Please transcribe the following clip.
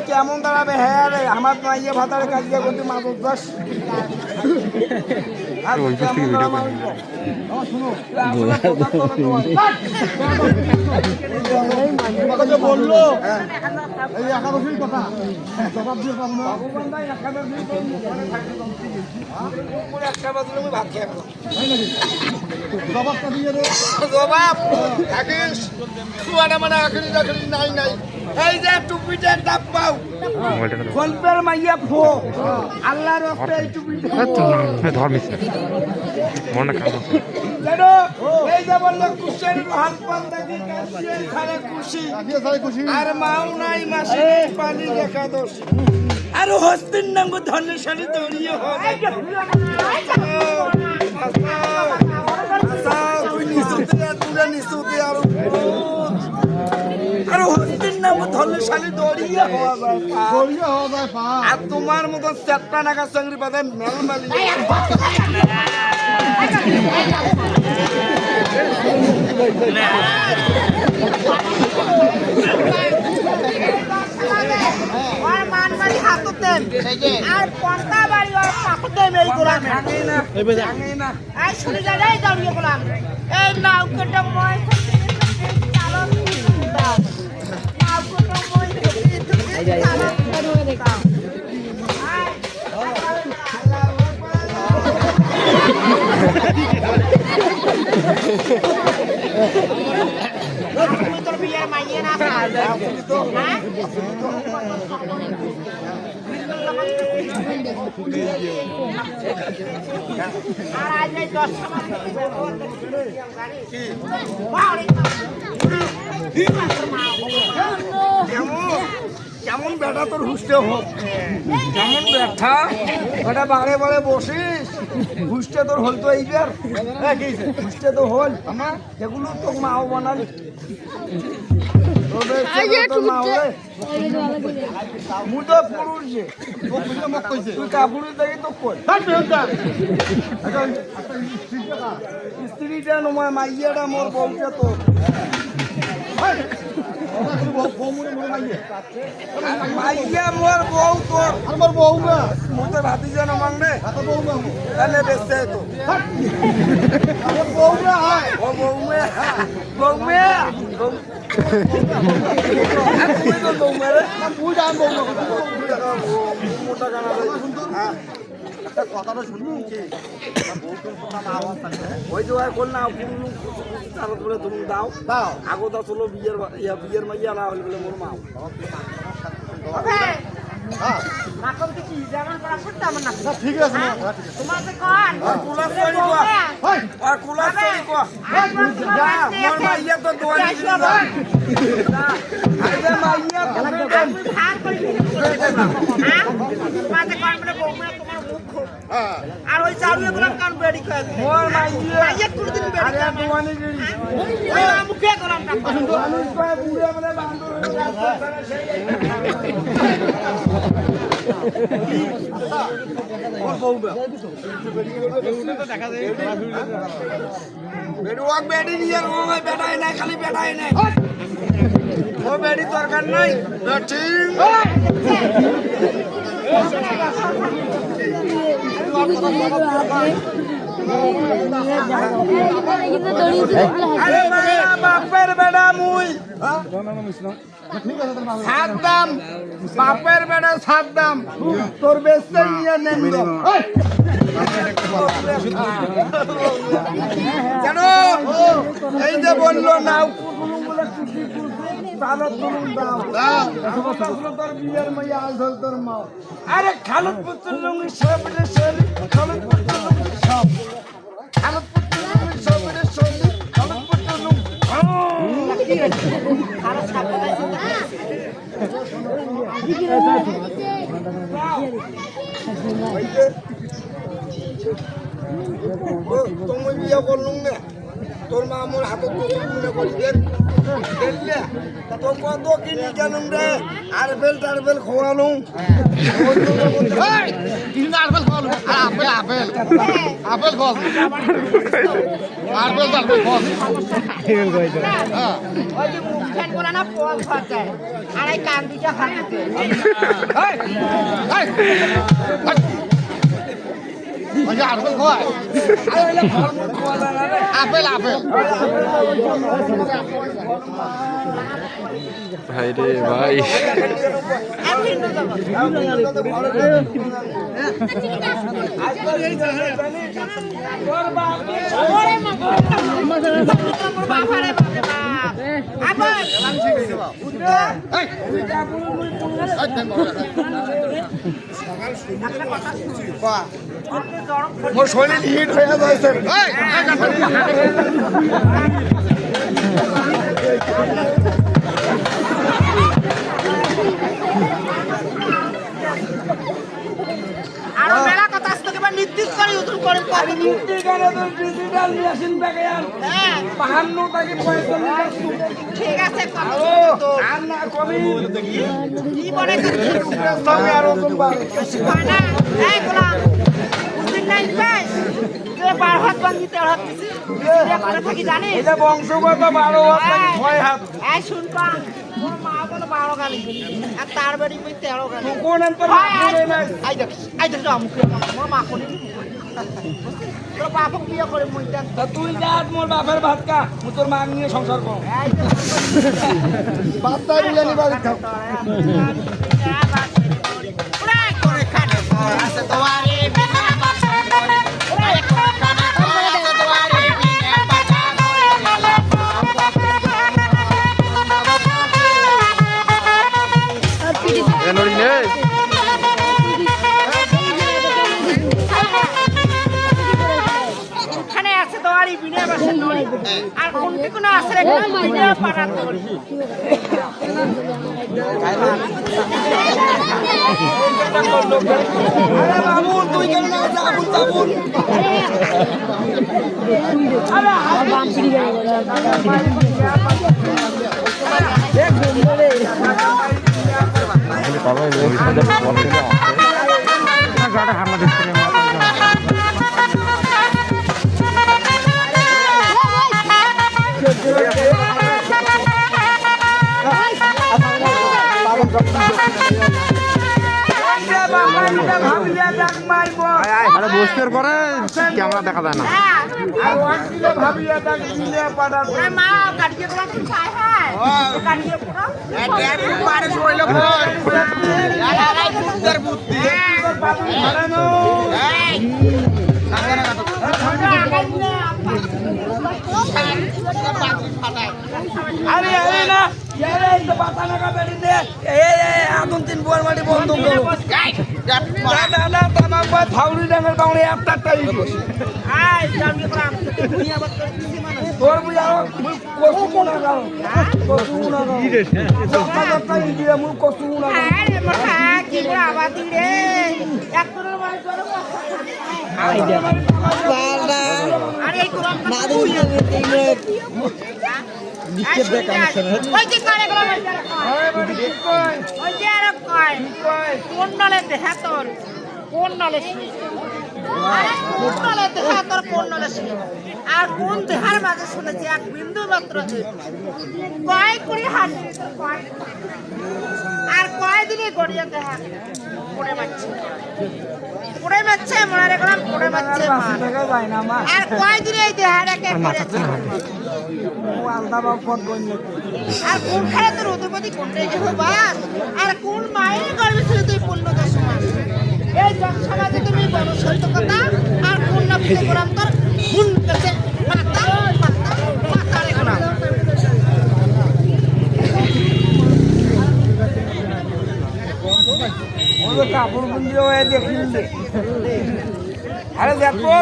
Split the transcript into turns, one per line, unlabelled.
কেমন দাঁড়াবে? হ্যাঁ রে, আমার মাইয়ে ভাতারে কাজ দিয়ে করতে মাদক দাস বললো এই একাদশীর কথা জবাব দিয়ে পাবো না। ভাত খেয়ে জবাবটা দিয়ে রে, জবাব থাকিস মানে নাই নাই। এই যে টুপিটা ডাব পাও গল্পের মাইয়া ফো আল্লাহর রাস্তে এই টুপিটা
ধর্মিস মনে কাজ
জানো এই যে বললো কুশের হাল পান্তা কি কাশিয়ে খারে খুশি আর মাও নাই মাসে পানি একাদশ আর হস্তির নাঙ্গ ধনের সাথে দড়িয়ে হবে তুই নিশুতে তুলে নিশুতে আর হস্তির নাম ধনের সাথে দড়িয়ে হওয়া যায় আর তোমার মতো চারটা নাগার সঙ্গে বাদে মেলমালি আর পর্দা বাড়ি আর পাপতে মেল গোলাম ভাঙে না আর শুনে যাই দাঁড়িয়ে গোলাম এই নাউকেটা মই চালো দাও নাউকেটা মই চালো দাও তোর বিয়ের মাইয়ে না হ্যাঁ কেমন বেটা তোর হুষ্টে হোক কেমন ব্যথা ওটা বারে বারে বসিস হুষ্টে তোর হল তো এইবার হুষ্টে তো হল আমার যেগুলো তো মাও বানালি স্ত্রীটা নয় মাইয়াটা মোর বউটা তো মাইয়া মোর বউ তোর আমার বউ না মোতে ভাতি যেন মাংনে তাহলে বেচতে তো বউ না হয় ও বউ মে বউ মে কথাটা শুনবি ওই যে করলাম তারপরে তুমি দাও আগতা চলো বিয়ের মাইয়া না হলে বলে মোর মাও ঠিক আছে আর ওই চালু করলাম কান বেড়ি খায় মোর মাইয়া কোনদিন বেড়ি খায় তোমানি গড়ি মুখে করলাম না মানুষ কয় বুড়া মানে বান্দর হয়ে যাচ্ছে ওর বউবা বেউনে তো দেখা যায় বেড়ুয়া বেড়ি নিয়ে ও বেড়ায় না খালি বেড়ায় না ও বেড়ি দরকার নাই ঠিক বাপের বেড়া মুই সাত দাম বাপের বেড়া সাত দাম তোর বেচতে নিয়ে নেন কেন এই যে বললো নাও আরে খালুদ পুত্র লুঙ্গি সব খালুদ পুত্র লুঙ্গি সব খালুদ পুত্র লুঙ্গি সব খালুদ পুত্র লুঙ্গি
তুমি বিয়ে করলুম না তোর মা আমার হাতে মনে করি দেখলে তো কত কিনি জানুম রে আরবেল টারবেল খোয়ালুম
আপেল খাওয়ালো আপেল আপেল আপেল খাওয়ালো আপেল আপেল খাওয়ালো
ওই যে মুখ ফ্যান করে না ফল খাচ্ছে আর এই কান দুটা খাচ্ছে
আপেল খাওয়ায় আপেল আপেল
ভাই রে ভাই
মোর শরীর হিট হয়ে যাচ্ছে
আরো মেলা কথা আসতে এবার নির্দিষ্ট করে উত্তর করে কথা
ডিজিটাল মেশিন ব্যাগে আর
হ্যাঁ
52 থেকে 45
ঠিক আছে কথা তো
আর না কমি
কি বলে
তবে আর ওজন বাড়ে
না এই গোলাম বুঝিন নাই বেশ যে 12 হাত বাঙ্গি 13 হাত দিছি এটা করে থাকি জানিস
এটা বংশগত 12 হাত নাকি 6 হাত
এই শুন পান তোর মা বলে 12 গালি আর তার বাড়ি কই 13 গালি
কোন অন্তর
আই দেখ মুখে মোর মা কোনি তোর বাপক বিয়ে করে মুইটা
তা তুই যা মোর বাপের ভাত কা মু তোর মা নিয়ে সংসার কর
এই যে
বাচ্চা দিলে নি বাড়ি থাক
ওখানে আছে তোমার এই বিনা বাসের নড়ি আর কোনটি কোনো আছে রে বিনা পাড়ার নড়ি
আরে বাবু তুই কেন না যাবুন যাবুন
হামলা দিচ্ছে আরে বসতের পরে ক্যামেরা দেখা যায় না
ভাবিয়া দেখ দিলে পাড়া
ওরে মা কাটিয়ে কোলা কি খায় হ্যাঁ কাটিয়ে কোলা
আরে আরে না यारे इस बताना का बेटी दे ए आदम तीन बुआर माटी बंद करो ना ना तमाम बात फाउली डांगर बावले आपटा टाई
আই জামি কোলা দুনিয়া বাত করতেছি মানে
তোর বুঝা কসু না গাও কসু না গাও কি রে সপ্তাহ সপ্তাহ দিয়ে মু কসু না গাও
আরে মা কি বড় আবাদি রে এক করে মাই করে
আইডিয়া বালা
আরে এই কোরআন
না দুই তিনলে
নিচে দেখ কানেকশন ওই যে করে গলা ওই যে
আরে বেটি কই
ওই যে আর কয়
কই
কোন নলে দেহা তোর কোন নলে কোন নলে দেহা তোর কোন নলে আর কোন দেহার মাঝে শুনেছি এক বিন্দু মাত্র কয় করে হাসি কয় আর কয় দিনে গড়িয়ে দেহা পড়ে মারছে মনে রাখলাম পড়ে মারছে
টাকা যায় না মা
আর কয় দিনে এই দেহাটাকে করেছে
ও আলদা বাপ ফোন কইল
আর কোন খালে তোর অধিপতি কোনটা গেল বাস আর কোন মায়ের গর্ভে ছিল তুই 15 মাস এই জনসমাজে তুমি বড় সত্য কথা আর কোন না পিছে গোলাম তোর খুন কাছে মাথা রে গোলাম
ওই কাপড় গুঞ্জি হয়ে দেখিল দে আরে দেখো